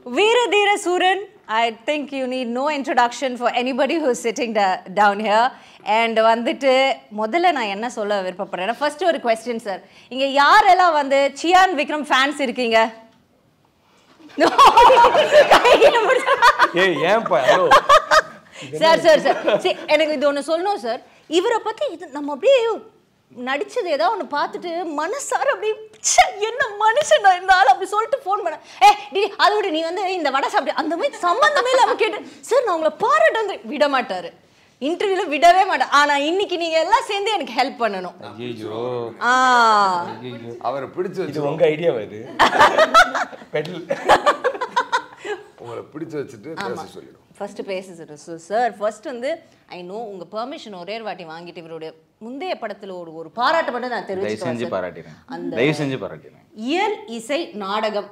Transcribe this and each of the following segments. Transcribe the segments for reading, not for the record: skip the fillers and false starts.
Veeradhira Suran, I think you need no introduction for anybody who is sitting down here. And வந்துட்டு முதல்ல நான் என்ன சொல்ல விருப்பப்படுறேன் first ஒரு क्वेश्चन சார் இங்க யாரெல்லாம் வந்து சியான் விக்ரம் ஃபேன்ஸ் இருக்கீங்க ஏய் ஏன்பா ஹலோ சார் எனக்கு இது ஒன்று சொல்லணும் சார் இவரை பத்தி நம்ம அப்படியே நடிச்சது ஏதாவது ஒன்று பார்த்துட்டு மனசார அப்படியே என்ன மனுஷன் இருந்தாலும் அப்படி சொல்லிட்டு ஃபோன் பண்ண அதோட நீ வந்து இந்த வடை சாப்பிட்டு அந்த மாதிரி சம்மந்தமே இல்லாமல் கேட்டு சார் நான் உங்களை பாராட்டு வந்து விட மாட்டாரு இன்டர்வியூல விடவே மாட்டேன் ஆனா இன்னைக்கு நீங்க எல்லாம் சேர்ந்து எனக்கு ஹெல்ப் பண்ணணும் ஐயோ அவரை பிடிச்சு வச்சு இது உங்க ஐடியா இது பெடல் உங்களை பிடிச்சு வச்சுட்டு பேச சொல்லிடும் ஃபர்ஸ்ட் பேசுறது சார் ஃபர்ஸ்ட் வந்து ஐ நோ உங்க பெர்மிஷன் ஒரே வாட்டி வாங்கிட்டு இவருடைய முந்தைய படத்துல ஒரு பாராட்டு மட்டும் நான் தெரிவிச்சுக்கிறேன் தயவு செஞ்சு பாராட்டிறேன் இயல் இசை நாடகம்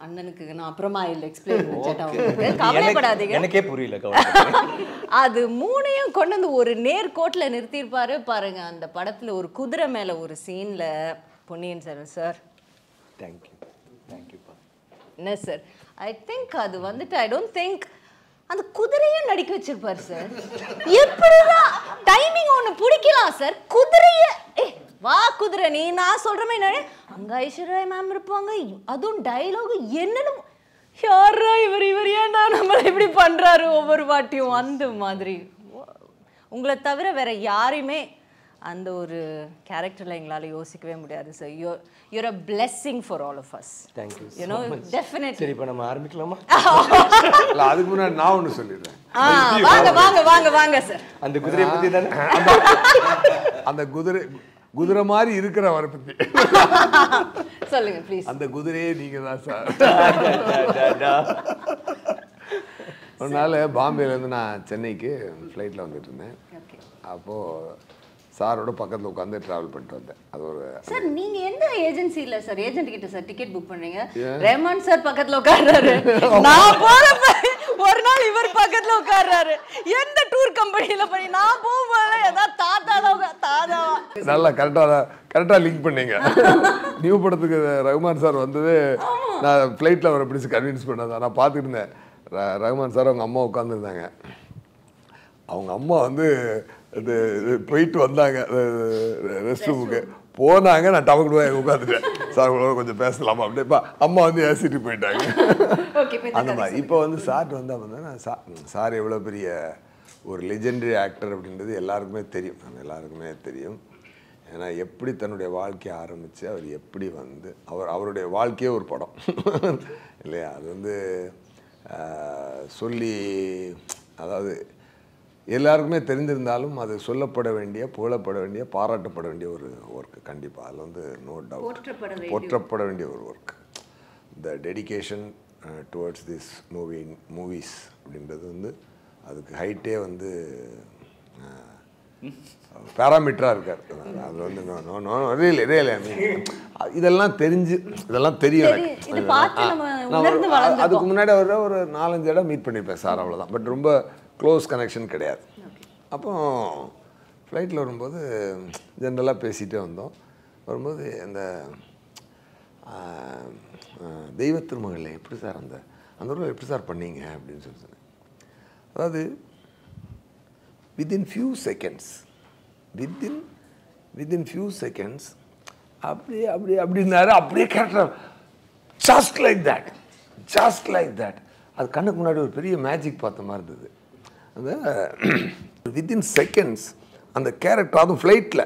அண்ணனுக்கு நான் அப்புறமா இல்லை எக்ஸ்பிளைன் பண்ணிட்டேன் கவலைப்படாதீங்க எனக்கே புரியல அது மூணையும் கொண்டு வந்து ஒரு நேர்கோட்டில் நிறுத்தியிருப்பாரு பாருங்க அந்த படத்துல ஒரு குதிரை மேல ஒரு சீன்ல பொன்னியின் செல்வன் சார் தேங்க்யூ என்ன சார் ஐ திங்க் அது வந்துட்டு ஐ டோன்ட் திங்க் அந்த குதிரையும் நடிக்க வச்சிருப்பாரு சார் எப்படிதான் டைமிங் ஒன்று பிடிக்கலாம் சார் குதிரைய வா குதிரை நீ நான் சொல்ற மாதிரி அங்க ஐஸ்வர்யா மேம் இருப்பாங்க அதுவும் டைலாக் என்னன்னு யாரா இவர் ஏன்டா நம்மளை இப்படி பண்றாரு ஒவ்வொரு வாட்டியும் அந்த மாதிரி உங்களை தவிர வேற யாரையுமே அந்த ஒரு கேரக்டர்ல எங்களால யோசிக்கவே முடியாது sir you're a blessing for all of us thank you you know definitely சரி இப்ப நம்ம ஆரம்பிக்கலாமா இல்ல அதுக்கு முன்னாடி நான் ஒன்னு சொல்லிடுறேன் வாங்க சார் அந்த குதிரையை பத்தி தானே அந்த குதிரை மாதிரி இருக்கிறவரை பத்தி சொல்லுங்க ப்ளீஸ் அந்த குதிரையே நீங்க தான் சார் ஒரு நாள் பாம்பேலேருந்து நான் சென்னைக்கு ஃப்ளைட்டில் வந்துட்டு இருந்தேன் அப்போது சாரோட பக்கத்தில் உட்காந்து ட்ராவல் பண்ணிட்டு வந்தேன் அது ஒரு சார் நீங்க எந்த ஏஜென்சில சார் ஏஜென்ட் கிட்ட சார் டிக்கெட் புக் பண்ணீங்க ரஹ்மான் சார் பக்கத்துல உட்கார்றாரு நான் போறப்ப ஒரு நாள் இவர் பக்கத்துல உட்கார்றாரு எந்த டூர் கம்பெனில பண்ணி நான் போகும்போது ஏதாவது தாத்தாவா நல்லா கரெக்டாக லிங்க் பண்ணீங்க நியூ படத்துக்கு ரஹ்மான் சார் வந்தது நான் ஃப்ளைட்டில் அவரை பிடிச்சி கன்வின்ஸ் பண்ணதான் நான் பார்த்துட்டு இருந்தேன் ரஹ்மான் சார் அவங்க அம்மா உட்காந்துருந்தாங்க அவங்க அம்மா வந்து இது போயிட்டு வந்தாங்க ரெஸ்ட் ரூமுக்கு போனாங்க நான் டபக்கு உட்காந்துட்டேன் சார் உங்களோட கொஞ்சம் பேசலாமா அப்படியே அம்மா வந்து ஏசிட்டு போயிட்டாங்க அந்த மாதிரி இப்போ வந்து சார்ட்டு வந்தால் சார் எவ்வளோ பெரிய ஒரு லெஜெண்டரி ஆக்டர் அப்படின்றது எல்லாருக்குமே தெரியும் ஏன்னா எப்படி தன்னுடைய வாழ்க்கையை ஆரம்பித்து அவர் எப்படி வந்து அவருடைய வாழ்க்கையே ஒரு படம் இல்லையா அது வந்து சொல்லி அதாவது எல்லாருக்குமே தெரிந்திருந்தாலும் அது சொல்லப்பட வேண்டிய புகழப்பட வேண்டிய பாராட்டப்பட வேண்டிய ஒரு ஒர்க்கு கண்டிப்பாக அதில் வந்து நோ டவுட் போற்றப்பட வேண்டிய ஒரு work the dedication towards this movies அப்படின்றது வந்து அதுக்கு ஹைட்டே வந்து பேராமீட்டராக இருக்கார் அது வந்து ரியலி இதெல்லாம் தெரியும் அதுக்கு முன்னாடி ஒரு 4-5 இடம் மீட் பண்ணியிருப்பேன் சார் அவ்வளோதான் பட் ரொம்ப க்ளோஸ் கனெக்ஷன் கிடையாது அப்போ ஃப்ளைட்டில் வரும்போது ஜென்ரலாக பேசிகிட்டே வரும்போது இந்த தெய்வ திருமகளில் எப்படி சார் அந்த ஊரில் எப்படி சார் பண்ணீங்க அப்படின்னு சொல்லி சொன்னேன் அதாவது within few seconds அப்படின்னாரு அப்படியே கேரக்டர் just like that அது கண்ணுக்கு முன்னாடி ஒரு பெரிய மேஜிக் பார்த்த மாதிரி இருந்தது அந்த வித்தின் செகண்ட்ஸ் அந்த கேரக்டர் அதுவும் ஃப்ளைட்டில்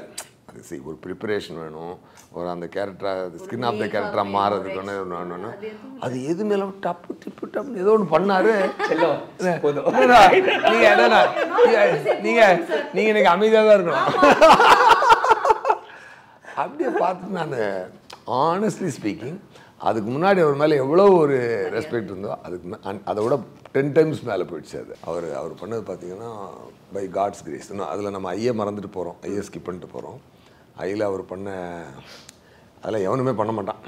அது ஒரு ப்ரிப்பரேஷன் வேணும் ஒரு அந்த கேரக்டராக ஸ்கின் ஆஃப் த கேரக்டராக மாறதுக்கு ஒன்று அது எது மேலே டப்புன்னு ஏதோ ஒன்று பண்ணாரு நீங்கள் எனக்கு அமைதியாக தான் இருக்கணும் அப்படியே பார்த்து நான் ஆனஸ்ட்லி ஸ்பீக்கிங் அதுக்கு முன்னாடி அவர் மேலே எவ்வளோ ஒரு ரெஸ்பெக்ட் இருந்தோ அதை விட 10 times மேலே போயிடுச்சு அது அவர் பண்ணது பார்த்தீங்கன்னா பை காட்ஸ் கிரேஸ் அதில் நம்ம ஐயை மறந்துட்டு போகிறோம் ஐயை ஸ்கிப் பண்ணிட்டு போகிறோம் ஐயில் அவர் பண்ண அதெல்லாம் எவனுமே பண்ண மாட்டான்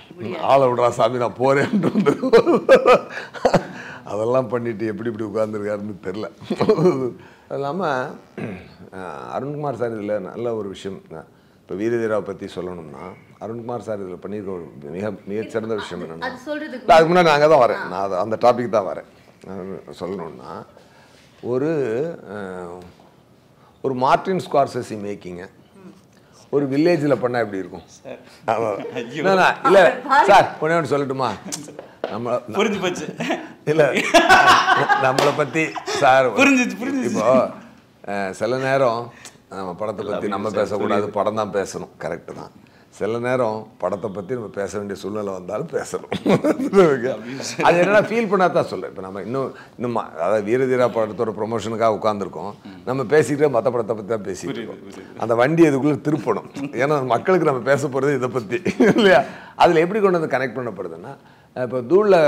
ஆளை விடுறா சாமி நான் போகிறேன்ட்டு வந்து அதெல்லாம் பண்ணிவிட்டு எப்படி இப்படி உட்காந்துருக்காருன்னு தெரில அது இல்லாமல் அருண்குமார் சார் இதில் நல்ல ஒரு விஷயம் இப்போ வீரதீராவை பற்றி சொல்லணும்னா அருண்குமார் சார் இதில் பண்ணியிருக்க ஒரு மிகச்சிறந்த விஷயம் என்னென்னா, அது சொல்றதுக்கு அதுக்கு முன்னாடி நான் அங்கே தான் வரேன், நான் அந்த டாபிக் தான் வரேன். சொல்லணுன்னா ஒரு மார்டின் ஸ்கார்செஸி மேக்கிங்க ஒரு வில்லேஜில் பண்ணால் எப்படி இருக்கும்? இல்லை சார் ஒன்று சொல்லட்டுமா, நம்ம புரிஞ்சு போச்சு. இல்லை நம்மளை பற்றி சார் புரிஞ்சிச்சு. இப்போ சில நேரம் நம்ம படத்தை பற்றி நம்ம பேசக்கூடாது, படம் தான் பேசணும், கரெக்டு தான். சில நேரம் படத்தை பற்றி நம்ம பேச வேண்டிய சூழ்நிலை வந்தாலும் பேசணும். அது என்னென்னா ஃபீல் பண்ணால் தான் சொல்ல. இப்போ நம்ம இன்னும் அதாவது வீரதீரா படத்தோட ப்ரொமோஷனுக்காக உட்காந்துருக்கோம், நம்ம பேசிக்கிட்டே மற்ற படத்தை பற்றி தான் பேசிக்கிட்டு இருக்கோம். அந்த வண்டி இதுக்குள்ளே திருப்பணும். ஏன்னா மக்களுக்கு நம்ம பேச போகிறது இதை பற்றி இல்லையா? அதில் எப்படி கொண்டு வந்து கனெக்ட் பண்ணப்படுதுன்னா, இப்போ தூளில்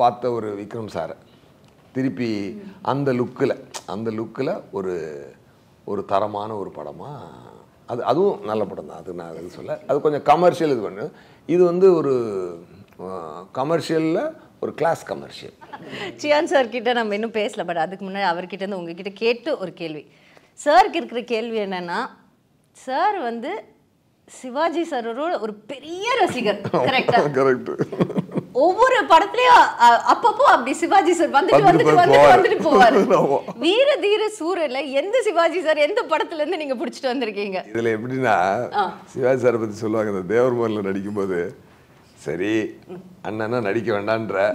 பார்த்த ஒரு விக்ரம் சாரை திருப்பி அந்த லுக்கில் ஒரு தரமான ஒரு படமாக அதுவும் நல்ல படம் தான். அது நான் அது சொல்ல, அது கொஞ்சம் கமர்ஷியல். இது பண்ணு, இது வந்து ஒரு கமர்ஷியலில் ஒரு கிளாஸ் கமர்ஷியல். சியான் சார் கிட்ட நம்ம இன்னும் பேசல, பட் அதுக்கு முன்னாடி அவர்கிட்ட இருந்து உங்ககிட்ட கேட்டு ஒரு கேள்வி. சாருக்கு இருக்கிற கேள்வி என்னன்னா, சார் வந்து சிவாஜி சாரோட ஒரு பெரிய ரசிகர், கரெக்டா? கரெக்ட். ஒவ்வொரு படத்துலயும் அப்பப்போ அப்படி சிவாஜி சார் வந்துட்டு போவாரு. வீர தீர சூரன்ல எந்த சிவாஜி சார் எந்த படத்துல இருந்து நீங்க புடிச்சிட்டு வந்திருக்கீங்க? இதுல எப்படின்னா, சிவாஜி சாரை பத்தி சொல்லுவாங்க, இந்த தேவர்மன்ல நடிக்கும் போது, சரி அண்ணனா நடிக்க வேண்டான்ற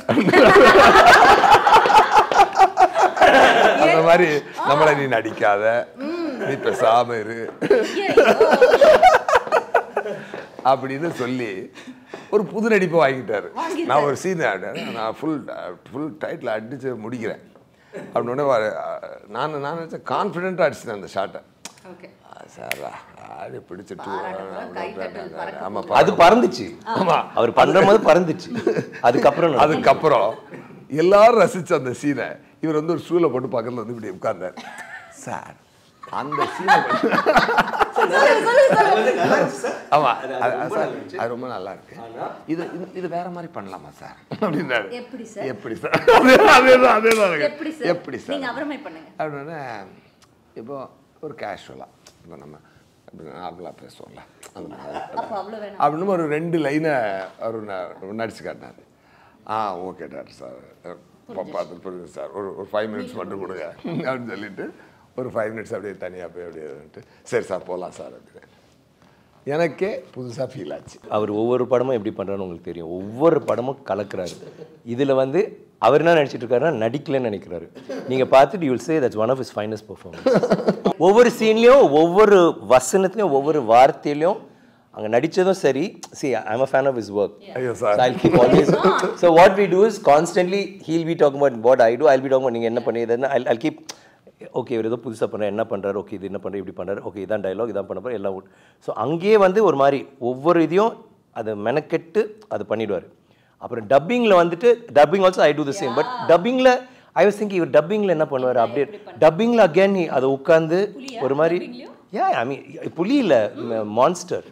அந்த மாதிரி நம்மளை நீ நடிக்காத, நீ பேசாம இரு அப்படின்னு சொல்லி ஒரு புது நடிப்பை வாங்கிட்டாரு. நான் ஒரு சீன் நான் ஃபுல் டைட்டில் அடிச்சு முடிக்கிறேன் அப்படின்னே நான் நினச்சேன், கான்ஃபிடென்ட்டாக அடிச்சிட்டேன் அந்த ஷாட்டை. சார் ஆடி பிடிச்சிட்டு ஆமாம் அது பறந்துச்சு. ஆமாம், அவர் பண்ணுற போது பறந்துச்சு. அதுக்கப்புறம் எல்லாரும் ரசிச்ச அந்த சீனை இவர் வந்து ஒரு ஸ்டூலை போட்டு பக்கத்தில் வந்து இப்படி உட்கார்ந்தார். சார் அந்த சீனை ஆமா அது ரொம்ப நல்லா இருக்கு, இது வேற மாதிரி பண்ணலாமா சார் அப்படின்னாரு. எப்படி சார்? அதேதான் எப்படி சார் அப்படின்னா, இப்போ ஒரு கேஷுவலா இப்போ நம்ம நார்மலாக பேசுவோம்ல அப்படின்னு ஒரு 2 லைனை அவர் நடிச்சு காட்டினார். ஓகே டாக்டர் சார், பார்த்துட்டு புரியுது சார், ஒரு 5 மினிட்ஸ் மட்டும் கொடுங்க அப்படின்னு சொல்லிட்டு ஒரு 5 மினிட்ஸ் அப்படியே தனியாக போய் அப்படியே சரி சார் போகலாம் சார் அப்படின்னு எனக்கே புதுசாக ஃபீல் ஆச்சு. அவர் ஒவ்வொரு படமும் எப்படி பண்ணுறான்னு உங்களுக்கு தெரியும். ஒவ்வொரு படமும் கலக்கிறாரு. இதில் வந்து அவர் என்ன நினச்சிட்டு இருக்காருன்னா நடிக்கலன்னு நினைக்கிறாரு. நீங்கள் பார்த்துட்டு you will say that's one of his finest performance. ஒவ்வொரு சீன்லேயும் ஒவ்வொரு வசனத்துலையும் ஒவ்வொரு வார்த்தையிலையும் அங்கே நடித்ததும் சரி. See, I'm a fan of his work. So I'll keep always. So what we do is constantly he'll be talking about what I do, I'll be talking about நீங்கள் என்ன பண்ணியதுன்னு. I'll keep okay இவர் ஏதோ புதுசாக பண்ணுறேன், என்ன பண்ணுறாரு, okay இது என்ன பண்ணுறாரு, இப்படி பண்ணுறாரு, ஓகே இதான் டைலாக், இதான் பண்ண போகிற எல்லாம். ஸோ அங்கேயே வந்து ஒரு மாதிரி ஒவ்வொரு இதையும் அதை மெனக்கெட்டு அது பண்ணிவிடுவார். அப்புறம் டப்பிங்கில் வந்துட்டு dubbing also I do the same. But டப்பிங்கில் ஐ வாஸ் திங்கிங் இவர் டப்பிங்கில் என்ன பண்ணுவார் அப்படியே. டப்பிங்கில் அகேன் அதை உட்காந்து ஒரு மாதிரி ஐ மீன் புலி இல்லை மான்ஸ்டர்.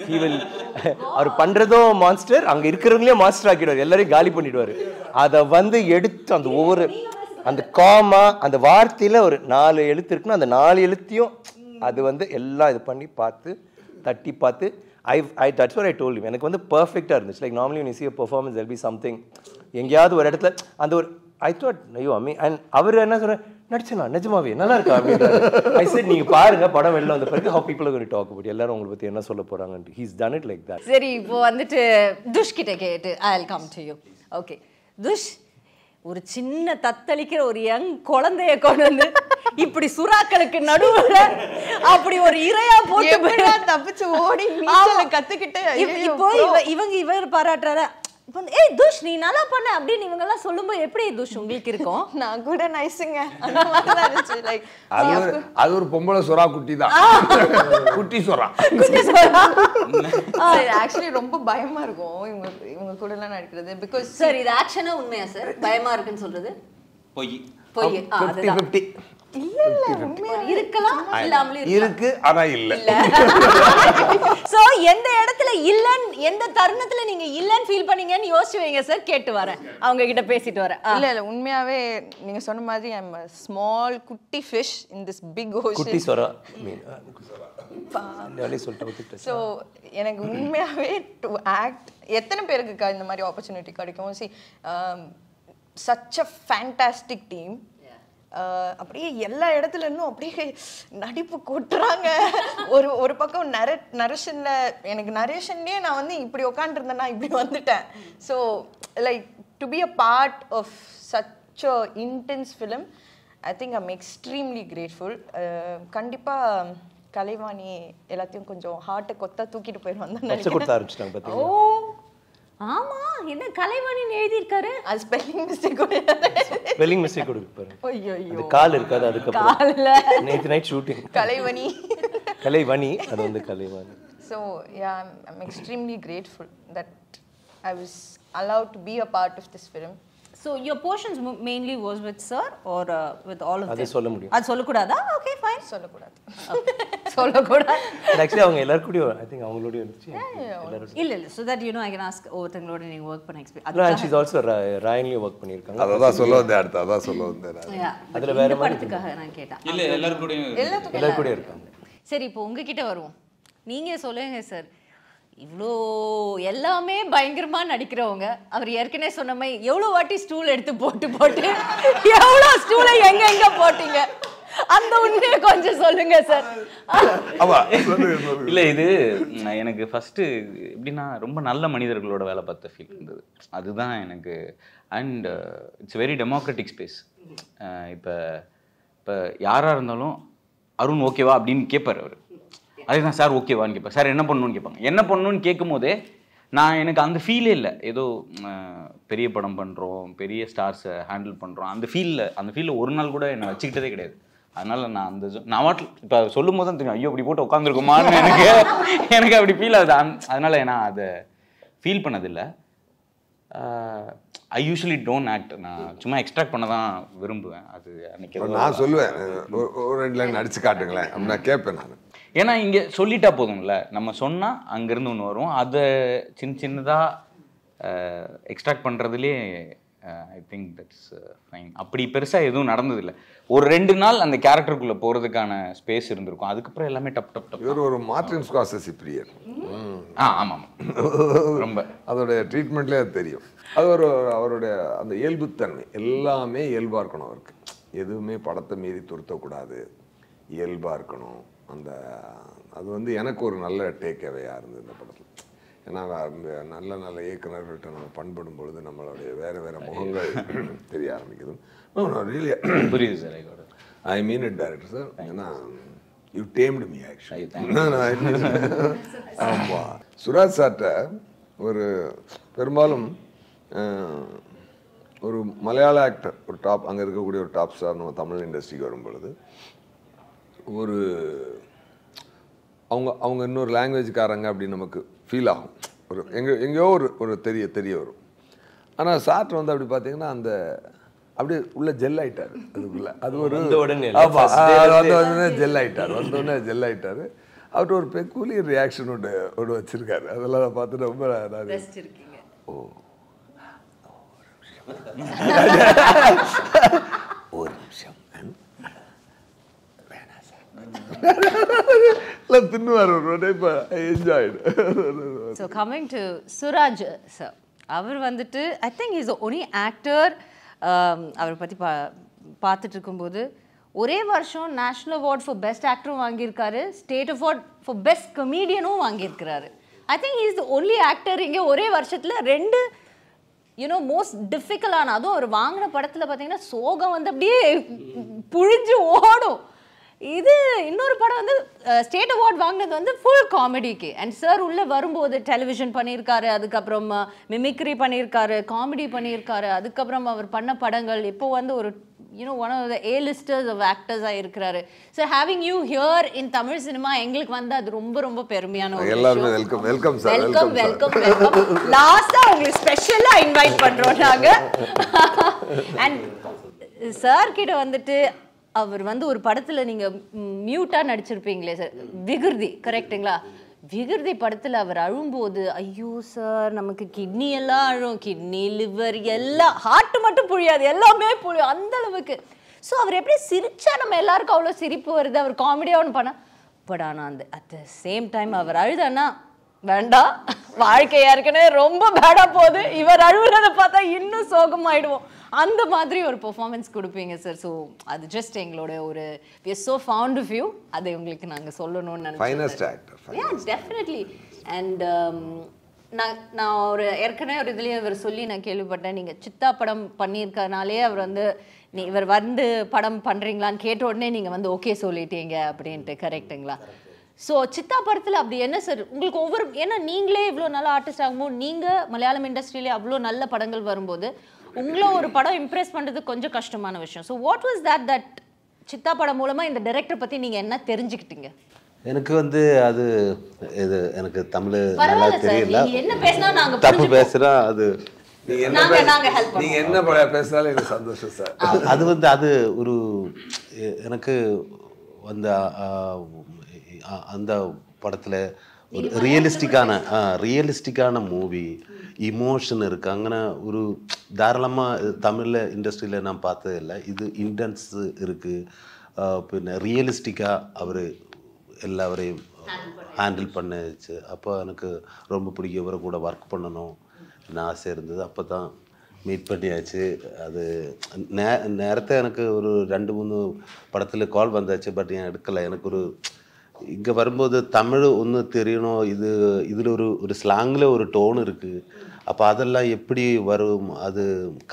ஹீ வில் அவர் பண்ணுறதும் மான்ஸ்டர், அங்கே இருக்கிறவங்களே மாஸ்டர் ஆக்கிடுவார், எல்லாரையும் காலி பண்ணிவிடுவார். அதை வந்து எடுத்து அந்த ஒவ்வொரு அந்த காமா அந்த வார்த்தையில் ஒரு 4 எழுத்து இருக்குன்னா அந்த 4 எழுத்தையும் அது வந்து எல்லாம் இது பண்ணி பார்த்து தட்டி பார்த்து that's what I told him. எனக்கு வந்து பர்ஃபெக்டாக இருந்துச்சு. Like normally when you see a performance there'll be something எங்கேயாவது ஒரு இடத்துல அந்த ஒரு I thought ஐயோ அம்மி. அண்ட் அவர் என்ன சொல்கிறேன், நடிச்சனா நிஜமாவே நல்லா இருக்கா அப்படின்றாரு. I said நீங்கள் பாருங்க படம் வெளில வந்த பிறகு how people are going to talk about எல்லாரும் உங்களை பற்றி என்ன சொல்ல போகிறாங்கன்ட்டு. He's done it like that. சரி, இப்போ வந்துட்டு துஷ் கிட்ட கேட்டு I'll come to you. Okay துஷ், ஒரு சின்ன தத்தளிக்கிற ஒரு யங் குழந்தைய கொண்டு வந்து இப்படி சுறாக்களுக்கு நடுவுல அப்படி ஒரு இரையா போட்டு தப்பிச்சு ஓடி கத்துக்கிட்டு இப்போ இவர் பாராட்டுறாரு. இப்போ ஏய் துஷ் நீ நல்லா பண்ண அப்படின்னு இவங்க எல்லாம் சொல்லும்போது எப்படி துஷ் உங்களுக்கு இருக்கும்? நான் கூட நைஸுங்க. அது ஒரு பொம்பளை சுறா குட்டி தான், குட்டி சுறா. ஆக்சுவலி ரொம்ப பயமா இருக்கும் இவங்க கூட எல்லாம் நடிக்கிறது. பிகாஸ் சார் இது ஆக்ஷனா உண்மையா சார் பயமா இருக்குன்னு சொல்றது? பொய். 50-50. இருக்கலாம் இல்லாமலும் இருக்கு ஆனா இல்ல. சோ எந்த இடத்துல இல்லன்னு எந்த தருணத்துல நீங்க இல்லன்னு ஃபீல் பண்ணீங்கன்னு யோசிச்சு வைங்க சார். கேட்டு வரேன், அவங்க கிட்ட பேசிட்டு வரேன். இல்ல உண்மையாவே நீங்க சொன்ன மாதிரி ஐ அம் a small குட்டி fish in this big ocean. குட்டி சொரா ஸோ எனக்கு உண்மையாவே டு ஆக்ட் எத்தனை பேருக்கு இந்த மாதிரி ஆப்பர்ச்சுனிட்டி கிடைக்கும். C such a fantastic team. அப்படியே எல்லா இடத்துல இருந்தும் அப்படியே நடிப்பு கொட்டுறாங்க. ஒரு பக்கம் நரேஷன்ல எனக்கு நரேஷன்லேயே நான் வந்து இப்படி உட்காந்துருந்தேன்னா இப்படி வந்துட்டேன். So like to be a part of such a intense film I think I'm extremely grateful. கண்டிப்பாக கலைவாணி எல்லாத்தையும் கொஞ்சம் ஹார்ட்டை கொத்தா தூக்கிட்டு போயிடுவாங்க. ஓ ஆமா, என்ன கலைவாணின்னு எழுதியிருக்காரு. அது ஸ்பெல்லிங் மிஸ்டேக் கொடுப்பாரு. ஐயோ கால் இருக்காது அதுக்கப்புறம் நேத்து நைட் ஷூட்டிங் கலைவாணி அது வந்து Kalaivani. So yeah, I'm extremely grateful that I was allowed to be a part of this film. So your portions mainly was with sir or with all of them? அது சொல்ல முடியும். அது சொல்லக்கூடாதா? Okay fine. சொல்லக்கூடாது. சொல்லக்கூடாது. Actually அவங்க எல்லாரும் கூட I think அவங்களோட இருந்துச்சு. இல்ல so that you know I can ask ஒருத்தங்களோட நீங்க work பண்ண experience. No, she's also ராயன்லி work பண்ணிருக்காங்க. அதான் சொல்ல வந்தேன் அடுத்து அதான் சொல்ல வந்தேன். அதுல வேற படத்துக்காக நான் கேட்டேன். இல்ல எல்லாரும் கூட இருக்காங்க. சரி இப்போ உங்ககிட்ட வருவோம். நீங்க சொல்லுங்க சார், இவ்வளோ எல்லாமே பயங்கரமா நடிக்கிறவங்க, அவர் ஏற்கனவே சொன்ன மாதிரி எவ்வளோ வாட்டி ஸ்டூல் எடுத்து போட்டு எவ்வளோ ஸ்டூலை எங்க போட்டீங்க, அந்த உண்மையை கொஞ்சம் சொல்லுங்க சார். இல்ல இது எனக்கு ஃபர்ஸ்ட் எப்படின்னா ரொம்ப நல்ல மனிதர்களோட வேலை பார்த்த ஃபீல் இருந்தது. அதுதான் எனக்கு. And it's very democratic space. இப்போ யாராக இருந்தாலும் அருண் ஓகேவா அப்படின்னு கேட்பார் அவர். அதுதான் சார் ஓகேவான்னு கேட்பார். சார் என்ன பண்ணணும்னு கேட்பாங்க. என்ன பண்ணணும்னு கேட்கும் போதே எனக்கு அந்த ஃபீலே இல்லை. ஏதோ பெரிய படம் பண்ணுறோம், பெரிய ஸ்டார்ஸை ஹேண்டில் பண்ணுறோம், அந்த ஃபீலில் ஒரு நாள் கூட என்னை வச்சுக்கிட்டதே கிடையாது. அதனால் நான் நான் வாட்டில் இப்போ சொல்லும் போது தான் தெரியும், ஐயோ அப்படி போட்டு உட்காந்துருக்குமான்னு எனக்கு அப்படி ஃபீல் ஆகுது. அதனால் நான் அதை ஃபீல் பண்ணதில்லை. ஐ யூஸ்வலி டோன்ட் ஆக்ட். நான் சும்மா எக்ஸ்ட்ராக்ட் பண்ண தான் விரும்புவேன். அது அன்னைக்கு நான் சொல்லுவேன், ஒரு 2 லைன் அடிச்சு காட்டுங்களேன் அப்படின்னு நான் கேட்பேன். நான் ஏன்னா இங்கே சொல்லிட்டா போதும்ல, நம்ம சொன்னால் அங்கேருந்து ஒன்று வரும். அதை சின்னதாக எக்ஸ்ட்ராக்ட் பண்ணுறதுலே ஐ திங்க் தட்ஸ் ஃபைன். அப்படி பெருசாக எதுவும் நடந்ததில்லை. ஒரு 2 நாள் அந்த கேரக்டருக்குள்ளே போகிறதுக்கான ஸ்பேஸ் இருந்திருக்கும். அதுக்கப்புறம் எல்லாமே டப் இவர் ஒரு மார்டின் ஸ்கார்செஸி பிரியர். ஆமாம் ரொம்ப அதோடைய ட்ரீட்மெண்ட்லேயே அது தெரியும். அது அவருடைய அந்த இயல்புத்தன்மை எல்லாமே இயல்பாக இருக்கணும் அவருக்கு. எதுவுமே படத்தை மீறி துருத்தக்கூடாது, இயல்பாக இருக்கணும். அது வந்து எனக்கு ஒரு நல்ல டேக் அவேயாக இருந்தது இந்த படத்தில். ஏன்னா நல்ல இயக்குநர்கள்ட்ட நம்ம பண்படும் பொழுது நம்மளுடைய வேறு முகங்கள் தெரிய ஆரம்பிக்குது. புரியுது sir. I mean it director sir. ஏன்னா யூ டேம்டு மீ ஆக்சுவலி. ஆமாம், சுராஜ் சார்ட்ட ஒரு பெரும்பாலும் ஒரு மலையாள ஆக்டர், ஒரு டாப் அங்கே இருக்கக்கூடிய ஒரு டாப் ஸ்டார் நம்ம தமிழ் இண்டஸ்ட்ரிக்கு வரும் பொழுது அவங்க இன்னொரு லாங்குவேஜ்காரங்க அப்படின்னு நமக்கு ஃபீல் ஆகும். எங்கேயோ ஒரு தெரிய வரும். ஆனால் சார்ட் வந்து அப்படி பார்த்தீங்கன்னா அப்படியே உள்ள ஜெல் ஆயிட்டாரு. அதுக்குள்ள அது ஒரு ஜெல் ஆயிட்டார். வந்தோடனே ஜெல் ஆயிட்டாரு. அவர்கிட்ட ஒரு பெக்கூலியர் ரியாக்ஷன் ஒன்று வச்சிருக்காரு. அதெல்லாம் பார்த்துட்டு ரொம்ப ஓ ஒரு நிமிஷம் வேணாம் சார் தின்னுவார். So coming to Suraj sir, அவர் வந்துட்டு I think is only actor. அவரை பற்றி பார்த்துட்டு இருக்கும்போது ஒரே வருஷம் நேஷ்னல் அவார்ட் ஃபார் பெஸ்ட் ஆக்டரும் வாங்கியிருக்காரு, ஸ்டேட் அவார்ட் ஃபார் பெஸ்ட் கமீடியனும் வாங்கியிருக்கிறாரு. I think is the only actor இங்கே ஒரே வருஷத்தில் 2 மோஸ்ட் டிஃபிகல்ட்டான, அதுவும் அவர் வாங்கின படத்தில் பார்த்தீங்கன்னா சோகம் வந்து அப்படியே புழிஞ்சு ஓடும். இது இன்னொரு படம் வந்து ஸ்டேட் அவார்ட் வாங்கினது வந்து ஃபுல் காமெடிக்கு. அண்ட் சார் உள்ளே வரும்போது டெலிவிஷன் பண்ணியிருக்காரு, அதுக்கப்புறம் மிமிக்ரி பண்ணியிருக்காரு, காமெடி பண்ணியிருக்காரு. அதுக்கப்புறம் அவர் பண்ண படங்கள் இப்போ வந்து ஒரு one of the A-listers of actors இருக்கிறாரு. So having you here in Tamil cinema எங்களுக்கு வந்து அது ரொம்ப ரொம்ப பெருமையான ஒரு விஷயம். எல்லாரும் வெல்கம் சார். வெல்கம். லாஸ்டா உங்களுக்கு ஸ்பெஷலா இன்வைட் பண்றோம் நாங்க. அண்ட் சார் கிட்ட வந்துட்டு அவர் வந்து ஒரு படத்துல நீங்க மியூட்டா நடிச்சிருப்பீங்களே சார், விகிருதி கரெக்ட்டுங்களா? விகிருதி படத்துல அவர் அழும்போது ஐயோ சார் நமக்கு கிட்னி எல்லாம் அழும், கிட்னி லிவர் எல்லாம், ஹார்ட் மட்டும் புழியாது எல்லாமே புழியும் அந்த அளவுக்கு. ஸோ அவர் எப்படி சிரிச்சா நம்ம எல்லாருக்கும் அவ்வளோ சிரிப்பு வருது, அவர் காமெடியாக ஒன்று பண்ணா. பட் ஆனால் அந்த அட் த சேம் டைம் அவர் அழுதானா வேண்டாம் வாழ்க்கையா இருக்குன்னு ரொம்ப பேடா போகுது, இவர் அழுகுறத பார்த்தா இன்னும் சோகமாயிடுவோம், அந்த மாதிரி ஒரு பெர்ஃபார்மன்ஸ் கொடுப்பீங்க சார். ஸோ அது ஜஸ்ட் எங்களோட ஒரு we are so fond of you, அதை உங்களுக்கு நாங்கள் சொல்லணும்னு நினைச்சோம். Finest actor. Yeah, definitely. And நான் ஒரு ஏற்கனவே ஒரு இதுலேயே இவர் சொல்லி நான் கேள்விப்பட்டேன், நீங்கள் சித்தா படம் பண்ணியிருக்கனாலே அவர் வந்து இவர் வந்து படம் பண்ணுறீங்களான்னு கேட்ட உடனே நீங்கள் வந்து ஓகே சொல்லிட்டீங்க அப்படின்ட்டு, கரெக்டுங்களா? ஸோ சித்தா படத்தில் அப்படி என்ன சார் உங்களுக்கு ஒவ்வொரு, ஏன்னா நீங்களே இவ்வளோ நல்ல ஆர்டிஸ்ட் ஆகும்போது, நீங்கள் மலையாளம் இண்டஸ்ட்ரியிலே அவ்வளோ நல்ல படங்கள் வரும்போது உங்களை ஒரு படம் இம்ப்ரெஸ் பண்ணுறது கொஞ்சம் கஷ்டமான விஷயம். So what was that Siddha படம் மூலமாக இந்த டைரக்டர் பற்றி நீங்கள் என்ன தெரிஞ்சுக்கிட்டீங்க? எனக்கு வந்து அது இது எனக்கு தமிழ் நல்லா தெரியல, என்ன பேசினா நாங்க தப்பு பேசுறா அது நீங்க என்ன பேசினாலும் எனக்கு சந்தோஷம் சார். அது வந்து அது ஒரு எனக்கு அந்த அந்த படத்துல ஒரு ரியலிஸ்டிக்கான மூவி, இமோஷன் இருக்கு. அங்கே ஒரு தாராளமாக தமிழில் இண்டஸ்ட்ரியில் நான் பார்த்தது இல்லை. இது இன்டென்ஸ் இருக்குது, பின்ன ரியலிஸ்டிக்காக அவர் எல்லாவரையும் ஹேண்டில் பண்ணிச்சு. அப்போ எனக்கு ரொம்ப பிடிக்கும், இவரை கூட ஒர்க் பண்ணணும் என்ன ஆசை இருந்தது. அப்போ தான் மீட் பண்ணியாச்சு. அது நேரத்தை எனக்கு ஒரு 2-3 படத்தில் கால் வந்தாச்சு, பட் ஏன் எடுக்கலை. எனக்கு ஒரு இங்கே வரும்போது தமிழ் ஒன்று தெரியணும், இதில் ஒரு ஸ்லாங்கில் ஒரு டோன் இருக்குது. அப்போ அதெல்லாம் எப்படி வரும், அது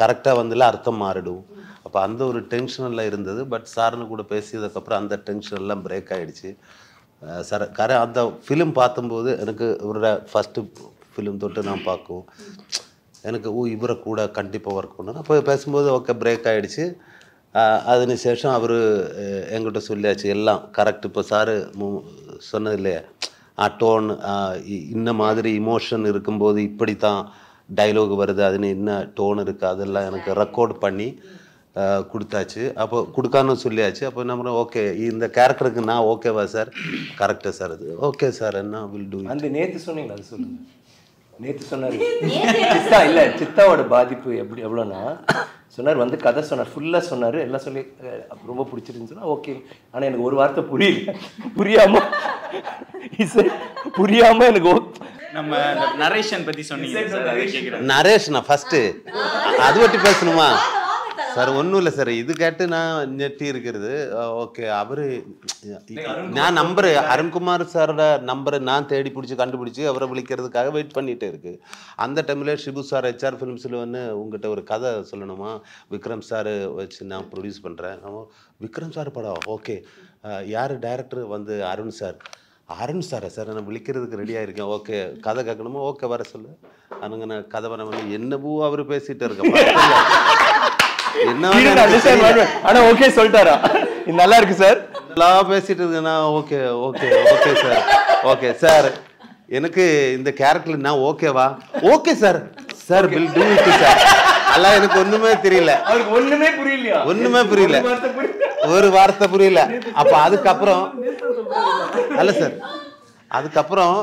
கரெக்டாக வந்தால அர்த்தம் மாறிடும். அப்போ அந்த ஒரு டென்ஷனெல்லாம் இருந்தது. பட் சார்னு கூட பேசியதுக்கப்புறம் அந்த டென்ஷனெல்லாம் பிரேக் ஆகிடுச்சு. சார் அந்த ஃபிலிம் பார்க்கும்போது எனக்கு ஒரு ஃபஸ்ட்டு ஃபிலிம் தொட்டு நான் பார்க்கும் எனக்கு இவரை கூட கண்டிப்பாக ஒர்க் பண்ணணும். அப்போ பேசும்போது ஓகே பிரேக் ஆகிடுச்சு. அதுக்கு சேஷம் அவர் என்கிட்ட சொல்லியாச்சு எல்லாம் கரெக்ட். இப்போ சாரு சொன்னது இல்லையா, டோன் இந்த மாதிரி இமோஷன் இருக்கும்போது இப்படி தான் டைலாக் வருது, அதுன்னு என்ன டோன் இருக்குது, அதெல்லாம் எனக்கு ரெக்கார்ட் பண்ணி கொடுத்தாச்சு. அப்போ கொடுக்கான்னு சொல்லியாச்சு. அப்போ நம்ம ஓகே இந்த கேரக்டருக்கு நான் ஓகேவா சார், கரெக்டாக சார், அது ஓகே சார், என்ன வில் டூ. அந்த நேற்று சொன்னீங்களா, அது சொல்லுங்கள். நேற்று சொன்னார் சித்தா, இல்லை சித்தாவோட பாதிப்பு எப்படி எவ்வளோன்னா சொன்னார், வந்து கதை சொன்னார், ஃபுல்லாக சொன்னார், எல்லாம் சொல்லி ரொம்ப பிடிச்சிருந்துன்னு சொன்னால் ஓகே. ஆனால் எனக்கு ஒரு வார்த்தை புரியாமல் எனக்கு நம்ம நரேஷன் பற்றி சொன்னீங்க. நரேஷனா ஃபஸ்ட்டு அது பற்றி பேசணுமா சார்? ஒன்றும் இல்லை சார், இது கேட்டு நான் நெட்டி இருக்கிறது. ஓகே அவர் நான் நம்பரு அருண்குமார் சாரோட நம்பரை நான் தேடி பிடிச்சி கண்டுபிடிச்சி அவரை விളിக்கிறதுக்காக வெயிட் பண்ணிகிட்டே இருக்குது. அந்த டைமில் ஷிபு சார் HR ஃபிலிம்ஸில் வந்து உங்கள்கிட்ட ஒரு கதை சொல்லணுமா, விக்ரம் சார் வச்சு நான் ப்ரொடியூஸ் பண்ணுறேன். விக்ரம் சார் படம் ஓகே, யார் டைரக்டர் வந்து அருண் சார். அருண் சாரா சார், நான் விളിக்கிறதுக்கு ரெடியாக இருக்கேன். ஓகே கதை கேட்கணுமா, ஓகே வர சொல்லு. அனுங்க நான் கதை பண்ண பண்ணி என்னவோ அவர் பேசிகிட்டு இருக்கேன். ஆனா ஓகே சொல்லிட்டாரா, நல்லா இருக்கு சார், நல்லா பேசிட்டு இருக்கேன்னா okay okay okay sir, okay sir எனக்கு இந்த கேரக்டர் நான் ஓகேவா, okay sir sir will do it sir. எல்லாம் எனக்கு ஒண்ணுமே தெரியல, ஒண்ணுமே புரியலையா, ஒண்ணுமே புரியல, ஒரு வார்த்தை புரியல. அப்ப அதுக்கப்புறம் அல்ல சார், அதுக்கப்புறம்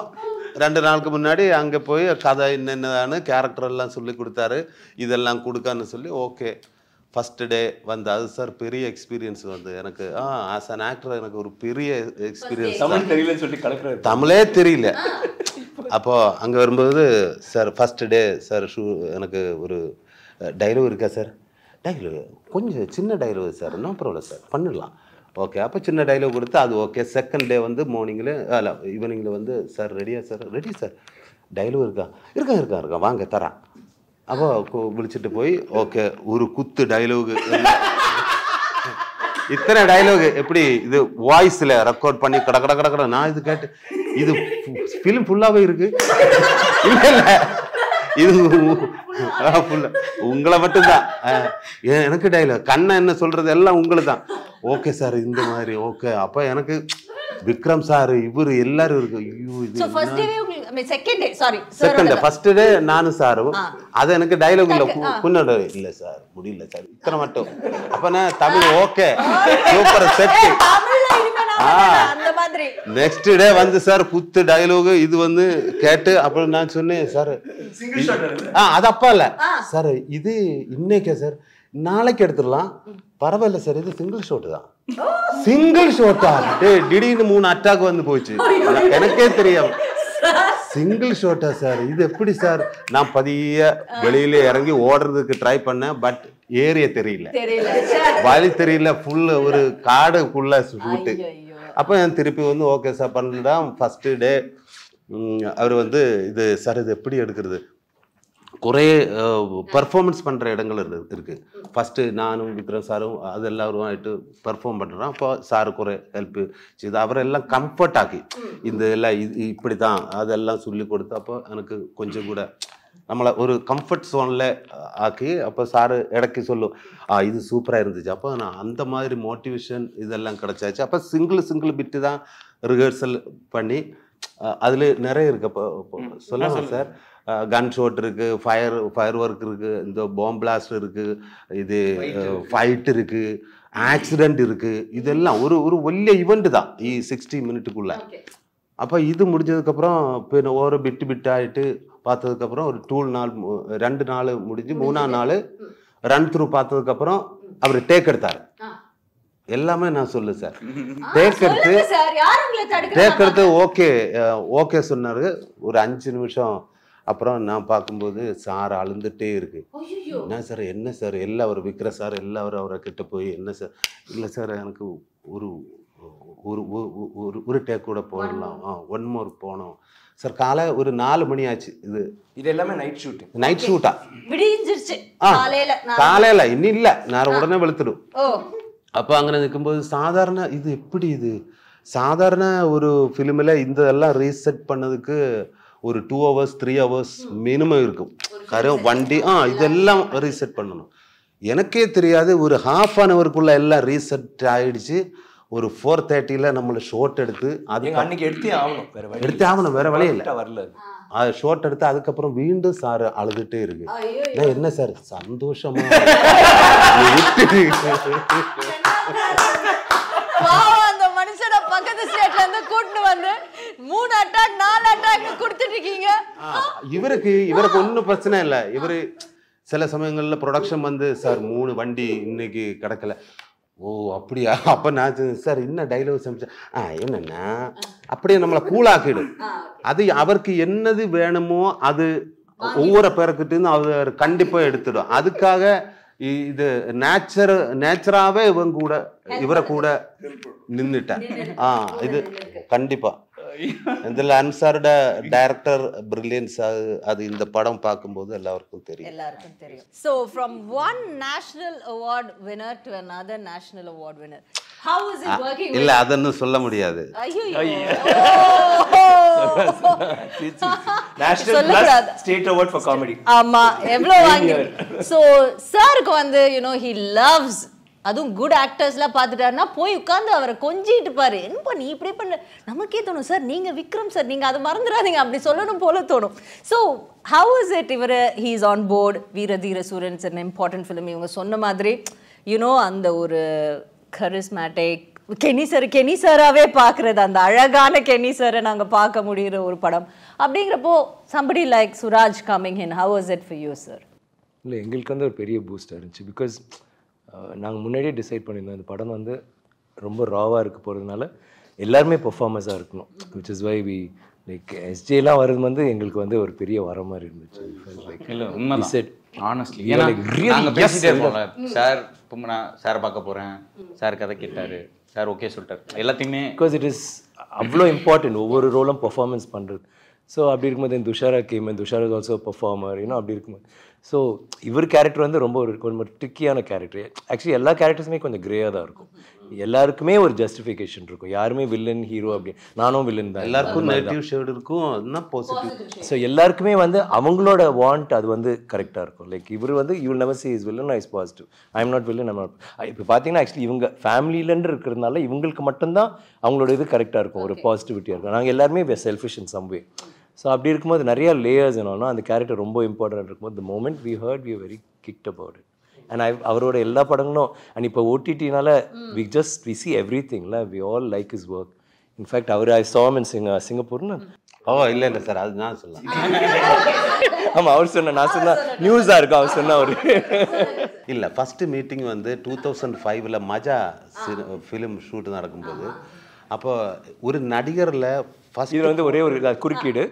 2 நாளுக்கு முன்னாடி அங்கே போய் கதை என்னென்னு கேரக்டர் எல்லாம் சொல்லி கொடுத்தாரு, இதெல்லாம் கொடுக்கான்னு சொல்லி ஓகே ஃபஸ்ட்டு டே வந்து அது சார் பெரிய எக்ஸ்பீரியன்ஸ் வந்து எனக்கு. ஆஸ் அன் ஆக்டர் எனக்கு ஒரு பெரிய எக்ஸ்பீரியன்ஸ். தமிழ் தெரியலன்னு சொல்லி கலக்கிறாரு, தமிழே தெரியல. அப்போது அங்கே வரும்போது சார் ஃபஸ்ட்டு டே சார் எனக்கு ஒரு டைலாக் இருக்கா சார், டைலாக் கொஞ்சம் சின்ன dialogue sir, no problem sir பண்ணிடலாம். ஓகே அப்போ சின்ன டைலாக் கொடுத்து அது ஓகே. செகண்ட் டே வந்து மார்னிங்கில் இல்லை ஈவினிங்கில் வந்து சார் ரெடியா சார், ரெடி சார் டைலாக் இருக்கா வாங்க தரேன். அப்போ விழிச்சிட்டு போய் ஓகே ஒரு குத்து டைலாக், இத்தனை டைலாக் எப்படி இது வாய்ஸில் ரெக்கார்ட் பண்ணி கடை நான் இது கேட்டு இது ஃபிலிம் ஃபுல்லாகவே இருக்கு. இல்லை இல்லை இது ஃபுல்லாக உங்களை மட்டும்தான், எனக்கு டைலாக் கண்ணை என்ன சொல்கிறது எல்லாம் உங்களுக்கு தான். ஓகே சார் இந்த மாதிரி ஓகே. அப்போ எனக்கு விக்ரம் சார் இவர் எல்லாரும் இருக்கு. ஐயோ இது second day sorry second first day நானும் சாரும் அது எனக்கு டைலாக் இல்ல புன்னோட இல்ல சார் முடியல சார் இத்தனை மட்டும் அப்ப நான் தமிழ் ஓகே சூப்பர் செட் அந்த மாதிரி நெக்ஸ்ட் டே வந்து சார் புத்து டைலாக் இது வந்து கேட்டு அப்புறம் நான் சொன்னேன் சார் அது அப்பா இல்ல சார் இது இன்னைக்கே சார் நாளைக்கு எடுத்துடலாம் பரவாயில்ல சார் இது சிங்கிள் ஷாட் தான் சிங்கிள் ஷாட்டா திடீர்னு 3 அட்டாக் வந்து போச்சு எனக்கே தெரியும் சிங்கிள் ஷாட்டா சார் இது எப்படி சார் நான் பதிய வெளியில இறங்கி ஓடுறதுக்கு ட்ரை பண்ணேன் பட் ஏரியா தெரியல வழி தெரியல ஃபுல் ஒரு காடுக்குள்ள ஷூட்டு அப்போ திருப்பி வந்து ஓகே சார் பண்ணலாம் ஃபர்ஸ்ட் டே அவர் வந்து இது சார் இது எப்படி எடுக்கிறது குறைய பர்ஃபார்மன்ஸ் பண்ணுற இடங்கள் இருக்கு ஃபஸ்ட்டு நானும் விக்ரம் சாரும் அது எல்லாரும் ஆகிட்டு பர்ஃபார்ம் பண்ணுறோம் அப்போ சாரு குறை ஹெல்ப்பு இது அவரெல்லாம் கம்ஃபர்ட் ஆக்கி இந்த எல்லாம் இது இப்படி தான் அதெல்லாம் சொல்லி கொடுத்து அப்போ எனக்கு கொஞ்சம் கூட நம்மளை ஒரு கம்ஃபர்ட் ஜோனில் ஆக்கி அப்போ சாரு இடக்கி சொல்லும் இது சூப்பராக இருந்துச்சு அப்போ நான் அந்த மாதிரி மோட்டிவேஷன் இதெல்லாம் கிடச்சாச்சு அப்போ சிங்கிள் பிட்டு தான் ரிஹர்சல் பண்ணி அதில் நிறைய இருக்கு அப்போ சொல்லலாம் சார் கன் ஷாட் இருக்குது ஃபயர் ஒர்க் இருக்குது இந்த பாம் பிளாஸ்ட் இருக்குது இது ஃபைட் இருக்குது ஆக்சிடெண்ட் இருக்குது இதெல்லாம் ஒரு വലിയ இவெண்ட் தான் 60 மினிட்டுக்குள்ள அப்போ இது முடிஞ்சதுக்கப்புறம் இப்போ ஒரு பிட்டாகிட்டு பார்த்ததுக்கப்புறம் ஒரு 2 நாள் முடிஞ்சு 3ஆம் நாள் ரன் த்ரூ பார்த்ததுக்கப்புறம் அவர் டேக் எடுத்தார் எல்லாமே நான் சொல்லு சார் டேக் எடுத்து ஓகே சொன்னாரு ஒரு 5 நிமிஷம் அப்புறம் நான் பார்க்கும்போது சார் அழுந்துட்டே இருக்கு என்ன சார் எல்லாம் அவர் விற்கிற சார் எல்லாரும் அவரை கிட்ட போய் என்ன சார் இல்லை சார் எனக்கு ஒரு ஒரு ஒரு டேக் கூட போடலாம் 1 மோர் போனோம் சார் காலை ஒரு 4 மணி ஆச்சு இது எல்லாமே நைட் ஷூட்டா காலையில இன்னும் இல்லை நான் உடனே வெளுத்துடும் அப்போ அங்கே நிற்கும்போது சாதாரண இது எப்படி இது சாதாரண ஒரு ஃபிலிமில் இந்த எல்லாம் ரீசெட் பண்ணதுக்கு ஒரு 2 hours 3 hours மினிமம் இருக்கும் காரணம் வண்டி இதெல்லாம் ரீசெட் பண்ணணும் எனக்கே தெரியாது ஒரு ½ எல்லாம் ரீசெட் ஆயிடுச்சு ஒரு 4:30 நம்மளை ஷோட் எடுத்து அது எடுத்தே ஆகணும் வேற வழி இல்லை அது ஷோட் எடுத்து அதுக்கப்புறம் மீண்டும் சார் அழுதுட்டே இருக்கு என்ன சார் சந்தோஷமா அந்த மனுஷன பக்கத்து ஸ்டேட்ல இருந்து கூட்டிட்டு வந்து 3 அட்டாக் 4 அட்டாக் கொடுத்துட்டு இருக்கீங்க இவருக்கு ஒன்றும் பிரச்சனை இல்லை இவரு சில சமயங்கள்ல ப்ரொடக்ஷன் வந்து சார் 3 வண்டி இன்னைக்கு கிடக்கல அப்படியா அப்ப நான் சார் இன்னும் டைலாக் சமைச்சேன் என்னன்னா அப்படியே நம்மளை கூலாக்கிடும் அது அவருக்கு என்னது வேணுமோ அது ஒவ்வொரு பேருக்கிட்டும் அவர் கண்டிப்பா எடுத்துடும் அதுக்காக இது நேச்சராகவே இவரை கூட நின்றுட்டேன் இது கண்டிப்பா இதில் அன்சாரோட டைரக்டர் பிரில்லியன்ஸ் அது இந்த படம் பார்க்கும்போது எல்லாருக்கும் தெரியும் So from one national award winner to another national award winner, how is it working? இல்ல அதன்னு சொல்ல முடியாது national plus state award for comedy ஆமா எவ்வளவு வாங்கி so சாருக்கு வந்து he loves அதுவும் குட் ஆக்டர்ஸ்லாம் பார்த்துட்டாருன்னா போய் உட்காந்து அவரை கொஞ்சிட்டு பாரு என்ன நீ இப்படி பண்ண நமக்கே தோணும் சார் நீங்கள் விக்ரம் சார் நீங்கள் அதை மறந்துடாதீங்க அப்படி சொல்லணும் போல தோணும் so how is it he is on board Veera Dheera Sooran it's an important film இவங்க சொன்ன மாதிரி அந்த ஒரு கரிஸ்மேட்டிக் கெனி சாராகவே பார்க்குறது அந்த அழகான கெனி சாரை நாங்கள் பார்க்க முடிகிற ஒரு படம் அப்படிங்கிறப்போ somebody like Suraj coming in, how was it for you sir? இல்லை எங்களுக்கு வந்து ஒரு பெரிய பூஸ்டாக இருந்துச்சு பிகாஸ் நாங்கள் முன்னாடியே டிசைட் பண்ணியிருந்தோம் இந்த படம் வந்து ரொம்ப ராவாக இருக்க போகிறதுனால எல்லாருமே பெர்ஃபார்மன்ஸாக இருக்கணும் which is why we like எஸ்ஜேலாம் வர்றது வந்து எங்களுக்கு வந்து ஒரு பெரிய வர மாதிரி இருந்துச்சு இல்லை உண்மை ஆனஸ்ட்லி நாங்கள் பேசிட்டே இருப்போம்ல சார் இப்போ நான் சாரை பார்க்க போகிறேன் சார் கதை கேட்டார் சார் ஓகே சொல்லிட்டார் எல்லாத்தையுமே பிகாஸ் இட் இஸ் அவ்வளோ இம்பார்ட்டன்ட் ஒவ்வொரு ரோலும் பெர்ஃபார்மன்ஸ் பண்ணுறது ஸோ அப்படி இருக்கும்போது Dushara Tushar is also performer அப்படி இருக்கும்போது ஸோ இவர் கேரக்டர் வந்து ரொம்ப கொஞ்சம் ட்ரிக்கியான கேரக்டர் ஆக்சுவலி எல்லா கேரக்டர்ஸுமே கொஞ்சம் கிரேயாக தான் இருக்கும் எல்லாருக்குமே ஒரு ஜஸ்டிஃபிகேஷன் இருக்கும் யாருமே வில்லன் ஹீரோ அப்படி நானும் வில்லன் தான் எல்லாருக்கும் நெகட்டிவ் ஷேட் இருக்கும் பாசிட்டிவ் ஸோ எல்லாருக்குமே வந்து அவங்களோட வாண்ட் அது வந்து கரெக்டாக இருக்கும் லைக் இவர் வந்து you will never say is villain I is positive I am not villain இப்போ பார்த்தீங்கன்னா ஆக்சுவலி இவங்க ஃபேமிலியிலன்னு இருக்கிறதுனால இவங்களுக்கு மட்டும்தான் அவங்களோட இது கரெக்டாக இருக்கும் ஒரு பாசிட்டிவிட்டியாக இருக்கும் நாங்கள் எல்லாருமே selfish in some way so அப்படி இருக்கும்போது நிறைய லேயர்ஸ் என்னன்னா அந்த கேரக்டர் ரொம்ப இம்பார்ட்டன்ட் இருக்கும்போது the moment we heard we were very kicked about it. And அவரோட எல்லா படங்களும் அண்ட் இப்போ ஓடிடினால we see everything we all like his work. In fact I saw him in சிங்கப்பூர்னு இல்லை சார் அது நான் சொல்லலாம். ஆமாம் அவர் சொன்ன நான் சொன்ன நியூஸாக இருக்கும் அவர் சொன்ன ஒரு இல்லை ஃபஸ்ட்டு மீட்டிங் வந்து 2005 மஜா ஃபிலிம் ஷூட் நடக்கும்போது அப்போ ஒரு நடிகரில் ஃபஸ்ட் இதில் வந்து ஒரே ஒரு குறுக்கீடு